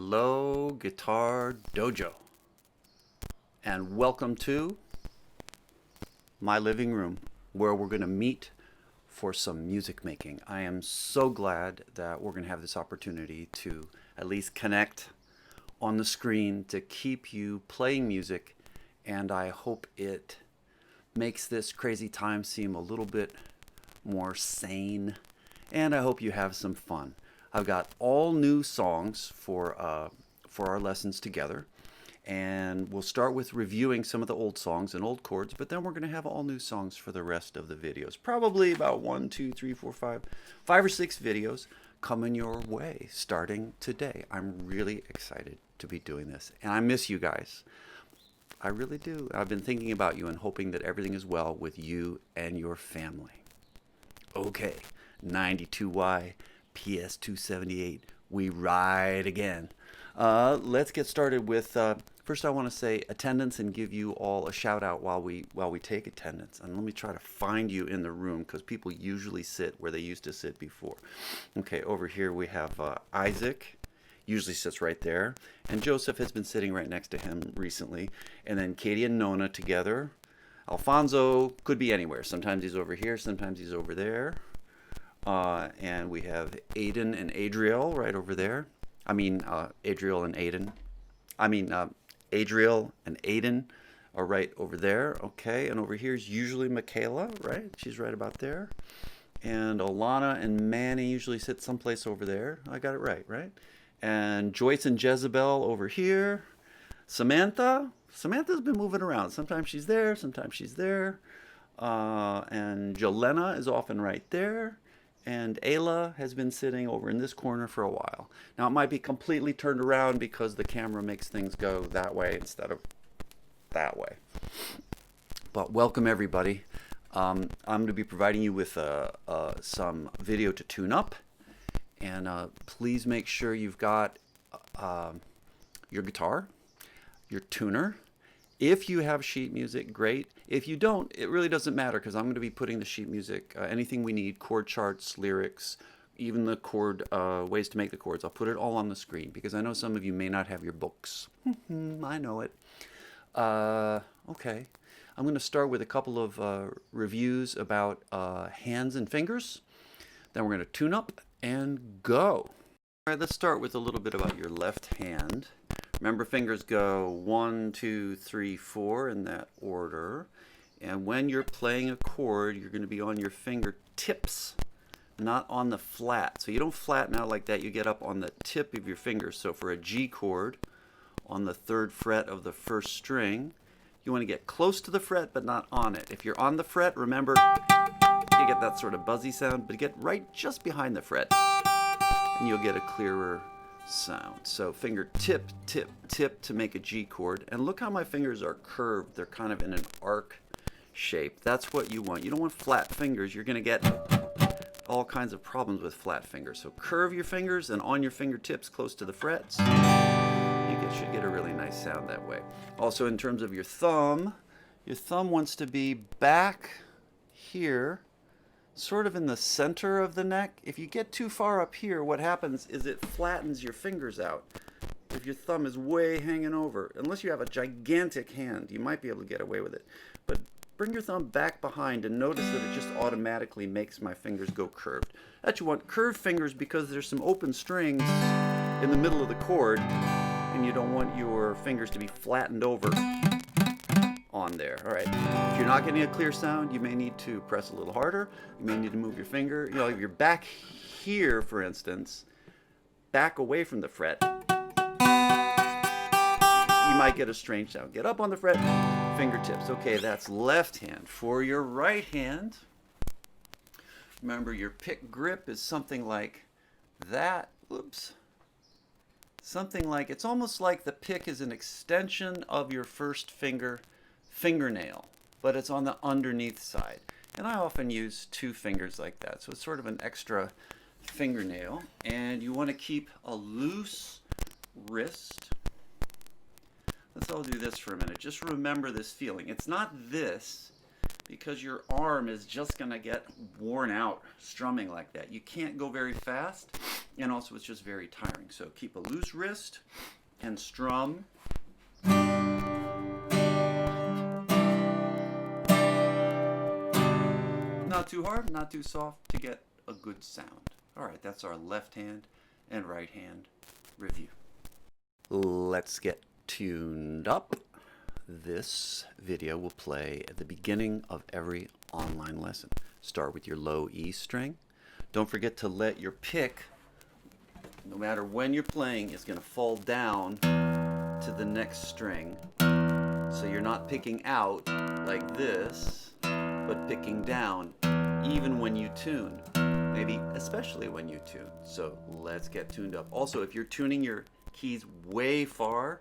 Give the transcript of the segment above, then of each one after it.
Hello, Guitar Dojo, and welcome to my living room where we're going to meet for some music making. I am so glad that we're going to have this opportunity to at least connect on the screen to keep you playing music, and I hope it makes this crazy time seem a little bit more sane, and I hope you have some fun. I've got all new songs for our lessons together, and we'll start with reviewing some of the old songs and old chords, but then we're going to have all new songs for the rest of the videos. Probably about 5 or 6 videos coming your way starting today. I'm really excited to be doing this, and I miss you guys. I really do. I've been thinking about you and hoping that everything is well with you and your family. Okay, 92Y. PS278, we ride again. Let's get started with, first I want to say attendance and give you all a shout out while we take attendance. And let me try to find you in the room because people usually sit where they used to sit before. Okay, over here we have Isaac, usually sits right there. And Joseph has been sitting right next to him recently. And then Katie and Nona together. Alfonso could be anywhere. Sometimes he's over here, sometimes he's over there. And we have Aiden and Adriel right over there. Adriel and Aiden. Adriel and Aiden are right over there. Okay, and over here is usually Michaela, right? She's right about there. And Alana and Manny usually sit someplace over there. I got it right, right? And Joyce and Jezebel over here. Samantha's been moving around. Sometimes she's there, sometimes she's there. And Jolena is often right there. And Ayla has been sitting over in this corner for a while. Now it might be completely turned around because the camera makes things go that way instead of that way. But welcome everybody. I'm going to be providing you with some video to tune up. And please make sure you've got your guitar, your tuner. If you have sheet music, great. If you don't, it really doesn't matter because I'm going to be putting the sheet music, anything we need, chord charts, lyrics, even the chord, ways to make the chords. I'll put it all on the screen because I know some of you may not have your books. I know it. Okay. I'm going to start with a couple of reviews about hands and fingers. Then we're going to tune up and go. All right, let's start with a little bit about your left hand. Remember, fingers go 1, 2, 3, 4 in that order. And when you're playing a chord, you're going to be on your fingertips, not on the flat. So you don't flatten out like that. You get up on the tip of your fingers. So for a G chord on the 3rd fret of the 1st string, you want to get close to the fret but not on it. If you're on the fret, remember, you get that sort of buzzy sound, but get right just behind the fret, and you'll get a clearer sound. So finger tip, tip, tip to make a G chord. And look how my fingers are curved. They're kind of in an arc shape. That's what you want. You don't want flat fingers. You're going to get all kinds of problems with flat fingers. So curve your fingers and on your fingertips close to the frets. You should get a really nice sound that way. Also, in terms of your thumb wants to be back here, sort of in the center of the neck. If you get too far up here, what happens is it flattens your fingers out. If your thumb is way hanging over, unless you have a gigantic hand, you might be able to get away with it. But bring your thumb back behind and notice that it just automatically makes my fingers go curved. That you want curved fingers because there's some open strings in the middle of the chord, and you don't want your fingers to be flattened over on there. All right. If you're not getting a clear sound, you may need to press a little harder. You may need to move your finger. You know, if you're back here, for instance, back away from the fret, you might get a strange sound. Get up on the fret, fingertips. Okay, that's left hand. For your right hand, remember your pick grip is something like that. Oops. Something like, it's almost like the pick is an extension of your first fingernail, but it's on the underneath side. And I often use 2 fingers like that, so it's sort of an extra fingernail. And you want to keep a loose wrist. Let's all do this for a minute. Just remember this feeling. It's not this, because your arm is just going to get worn out strumming like that. You can't go very fast. and also it's just very tiring. So keep a loose wrist and strum. Not too hard, not too soft, to get a good sound. All right, that's our left hand and right hand review. Let's get tuned up. This video will play at the beginning of every online lesson. Start with your low E string. Don't forget to let your pick, no matter when you're playing, is going to fall down to the next string. So you're not picking out like this, but picking down even when you tune. Maybe especially when you tune. So let's get tuned up. Also, if you're tuning your keys way far,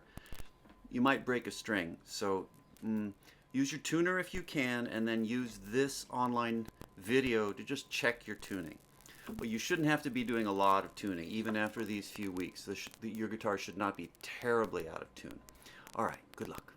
you might break a string. So use your tuner if you can, and then use this online video to just check your tuning. But you shouldn't have to be doing a lot of tuning, even after these few weeks. Your guitar should not be terribly out of tune. All right, good luck.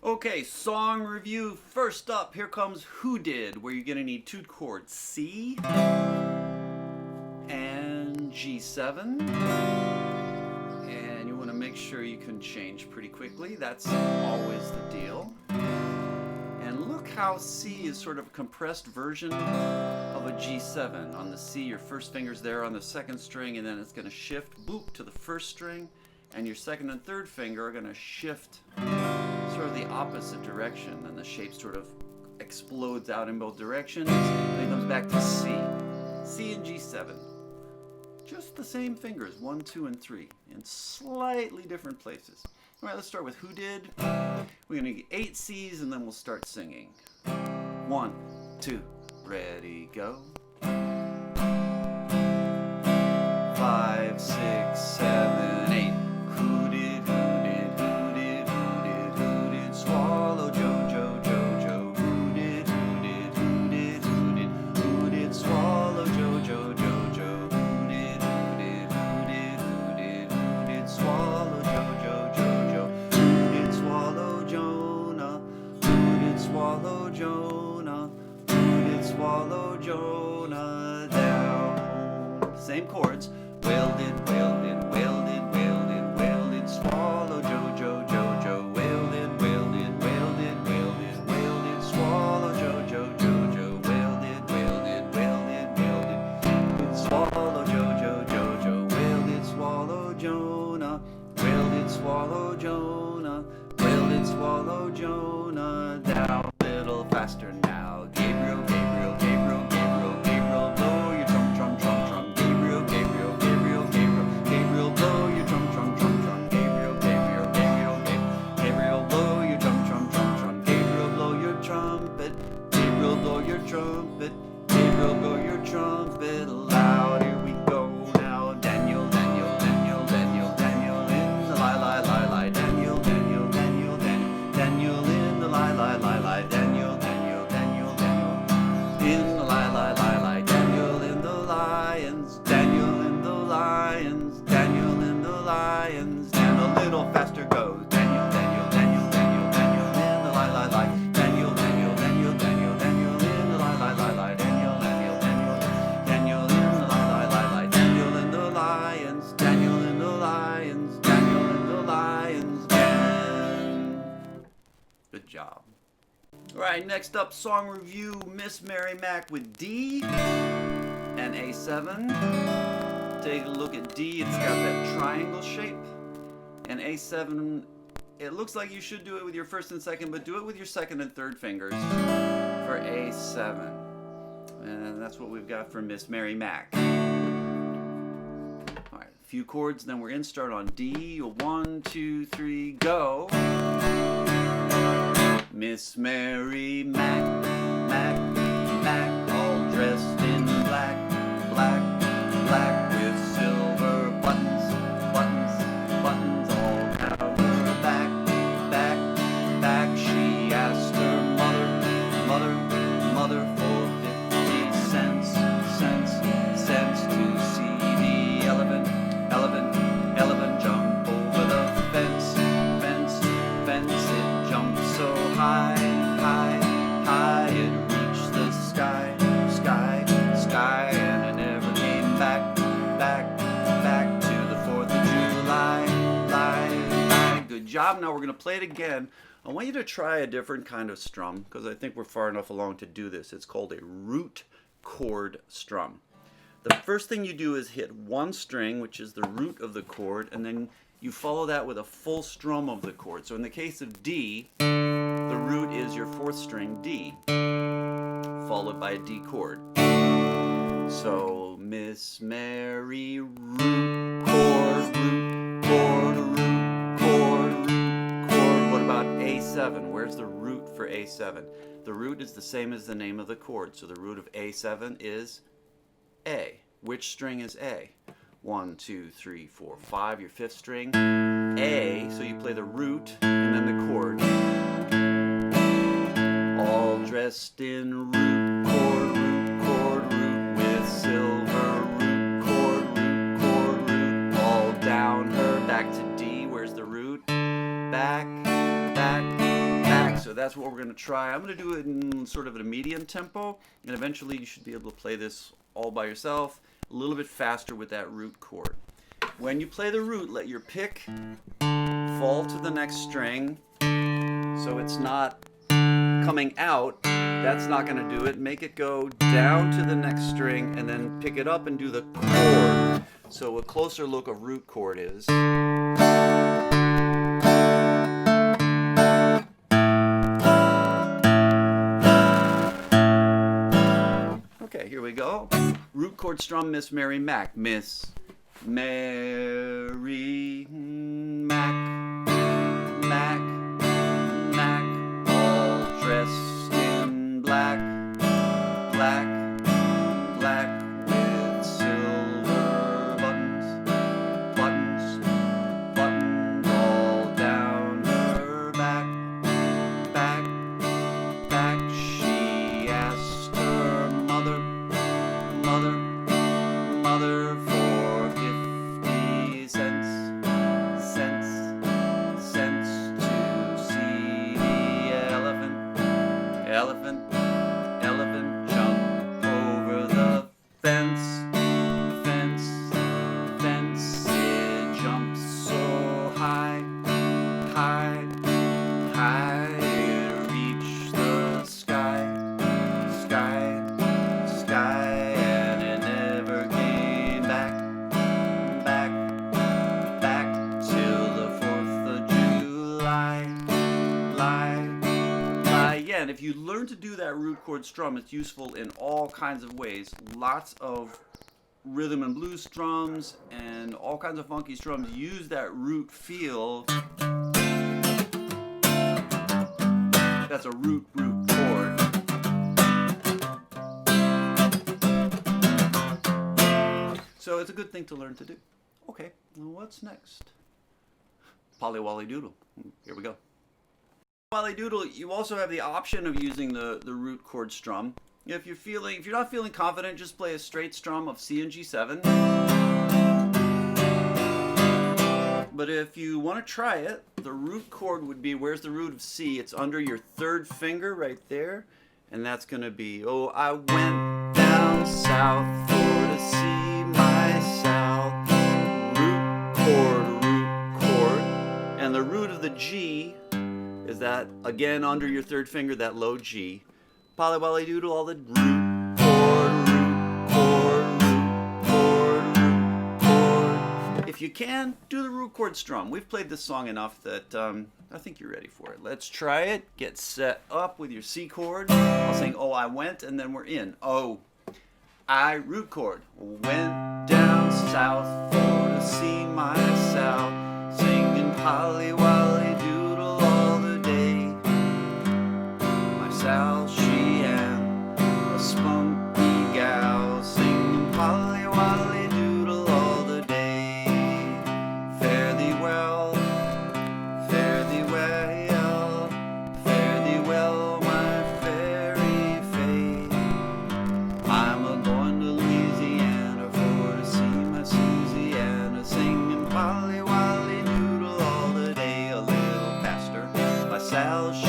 Okay, song review. First up, here comes Who Did, where you're going to need two chords, C and G7. And you want to make sure you can change pretty quickly. That's always the deal. And look how C is sort of a compressed version of a G7. On the C, your first finger's there on the second string, and then it's going to shift, boop, to the first string. And your second and third finger are going to shift sort of the opposite direction, and the shape sort of explodes out in both directions, and it comes back to C. C and G7. Just the same fingers, 1, 2, and 3, in slightly different places. All right, let's start with Who Did. We're going to get 8 C's, and then we'll start singing. 1, 2, ready, go. 5, 6, 7, 8. Who did, who did, who did, who did, who did swallow Jojo, Jojo? Who did, who did, who did, who did, who did swallow Jojo, Jojo? Who did, who did, who did, who did, who did swallow Jojo, Jojo? Who did swallow Jonah? Who did swallow Jonah? Who did swallow Jonah down? Same chords. Whale did, whale did, whale did, whale did, whale did swallow Jojo, Jojo. Whale did, whale did, whale did, whale did, whale did swallow Jojo, Jojo. Whale did, whale did, whale did, whale did swallow Jojo, Jojo. Whale did swallow Jonah. Whale did swallow Jonah. Whale did swallow Jonah down. A little faster now. Gabriel, Gabriel, Gabriel, Gabriel, Gabriel, blow your drum, drum, drum, drum. Gabriel, Gabriel, Gabriel, Gabriel, Gabriel, blow your drum, drum, drum, drum. Gabriel, Gabriel, Gabriel, Gabriel, blow your drum, drum, drum, drum. Gabriel, blow your trumpet. Gabriel, blow your trumpet. Gabriel, blow your trumpet loud. Here we go now. Daniel, Daniel, Daniel, Daniel, Daniel in the lie, lie, lie, lie. Daniel, Daniel, Daniel, job. All right, next up, song review, Miss Mary Mack with D and A7. Take a look at D, it's got that triangle shape. And A7, it looks like you should do it with your first and second, but do it with your second and third fingers for A7. And that's what we've got for Miss Mary Mack. All right, a few chords, then we're in, start on D. 1, 2, 3, go. Miss Mary Mack, Mack, Mack, all dressed in black, black, black, with silver buttons, buttons, buttons all down her back, back, back. She asked her mother, mother, mother for 50 cents, cents, cents to see the elephant, elephant, elephant jump over the fence, fence, fence. It jumped so high, high, high, it reached the sky, sky, sky, and it never came back, back, back to the 4th of July, lie. Good job. Now we're going to play it again. I want you to try a different kind of strum, because I think we're far enough along to do this. It's called a root chord strum. The first thing you do is hit one string, which is the root of the chord, and then you follow that with a full strum of the chord. So in the case of D, the root is your 4th string D, followed by a D chord. So Miss Mary, root, chord, root, chord, root, chord, root, chord. What about A7? Where's the root for A7? The root is the same as the name of the chord. So the root of A7 is A. Which string is A? 1, 2, 3, 4, 5, your 5th string. A, so you play the root and then the chord. All dressed in root, chord, root, with silver root, chord, root, all down her. Back to D, where's the root? Back, back, back. So that's what we're going to try. I'm going to do it in sort of a medium tempo, and eventually you should be able to play this all by yourself, a little bit faster with that root chord. When you play the root, let your pick fall to the next string so it's not coming out. That's not going to do it. Make it go down to the next string and then pick it up and do the chord. So a closer look of root chord is. Okay, here we go. Root chord strum, Miss Mary Mack. Miss Mary Mack, Mack, Mack, all dressed in black, black, black, with silver buttons, buttons, buttons all down her back, back, back. She asked her mother, mother, mother for 50 cents, cents, cents to see the elephant, elephant, elephant jump over the fence, fence, fence. It jumps so high, high, high, it reached the sky, sky, sky, and it never came back, back, back till the 4th of July, lie, lie. Yeah, and if you learn to do that root chord strum, it's useful in all kinds of ways. Lots of rhythm and blues strums and all kinds of funky strums use that root feel. That's a root chord. So it's a good thing to learn to do. Okay, what's next? Polly Wolly Doodle. Here we go. Wolly Doodle, you also have the option of using the root chord strum. If you're not feeling confident, just play a straight strum of C and G7. But if you want to try it, the root chord would be, where's the root of C? It's under your 3rd finger right there. And that's going to be, oh, I went down south for to see my south. Root chord, root chord. And the root of the G is that, again, under your third finger, that low G. Polly wolly doodle, all the root, chord, root, chord, root, chord. If you can, do the root chord strum. We've played this song enough that I think you're ready for it. Let's try it. Get set up with your C chord. I'll sing "Oh, I went," and then we're in. Oh, I root chord. Went down south for to see myself, singing Polly wolly doodle all the day. Myself, she am a spunky gal, singing Polly wolly doodle all the day. Fare thee well, fare thee well, fare thee well, my fairy fay. I'm a going to Louisiana for to see my Susiana, singing Polly wolly doodle all the day. A little faster, my Sal, she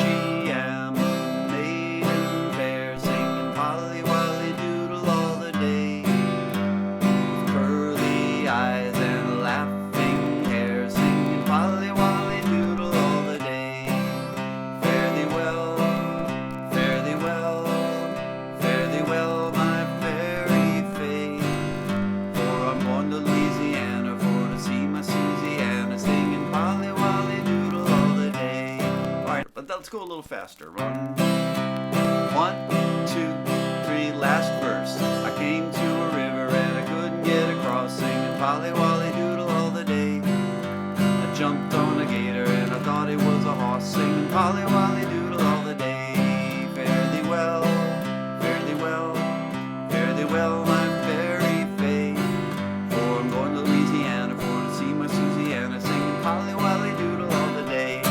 am a maiden fair, singing Polly wolly doodle all the day. With curly eyes and laughing hair, singing Polly wolly doodle all the day. Fare thee well, fare thee well, fare thee well, my fairy fay. For I'm going to Louisiana for to see my Susiana, singing Polly wolly doodle all the day. Alright, but let's go a little faster. Run. 1, 2, 3, last verse. I came to a river and I couldn't get across, singing Polly wolly doodle all the day. I jumped on a gator and I thought it was a horse, singing Polly wolly doodle all the day. Fare thee well, fare thee well, fare thee well, my fairy fay. For I'm going to Louisiana for to see my Susiana, singing Polly wolly doodle all the day.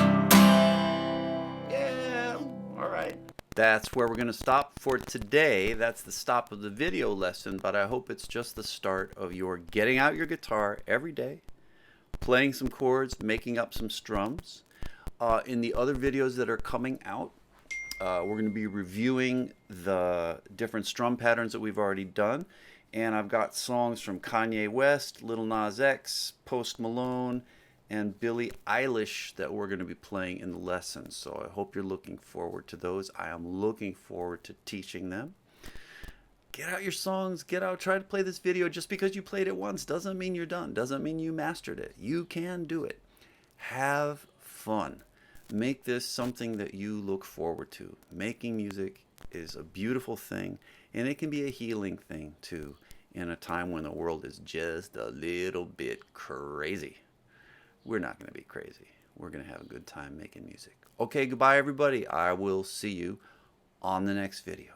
Yeah, all right. That's where we're going to stop for today. That's the stop of the video lesson, but I hope it's just the start of your getting out your guitar every day, playing some chords, making up some strums. In the other videos that are coming out, we're going to be reviewing the different strum patterns that we've already done. And I've got songs from Kanye West, Lil Nas X, Post Malone, and Billie Eilish that we're going to be playing in the lesson. So I hope you're looking forward to those. I am looking forward to teaching them. Get out your songs, get out, try to play this video. Just because you played it once doesn't mean you're done, doesn't mean you mastered it. You can do it. Have fun. Make this something that you look forward to. Making music is a beautiful thing, and it can be a healing thing too, in a time when the world is just a little bit crazy. We're not going to be crazy. We're going to have a good time making music. Okay, goodbye everybody. I will see you on the next video.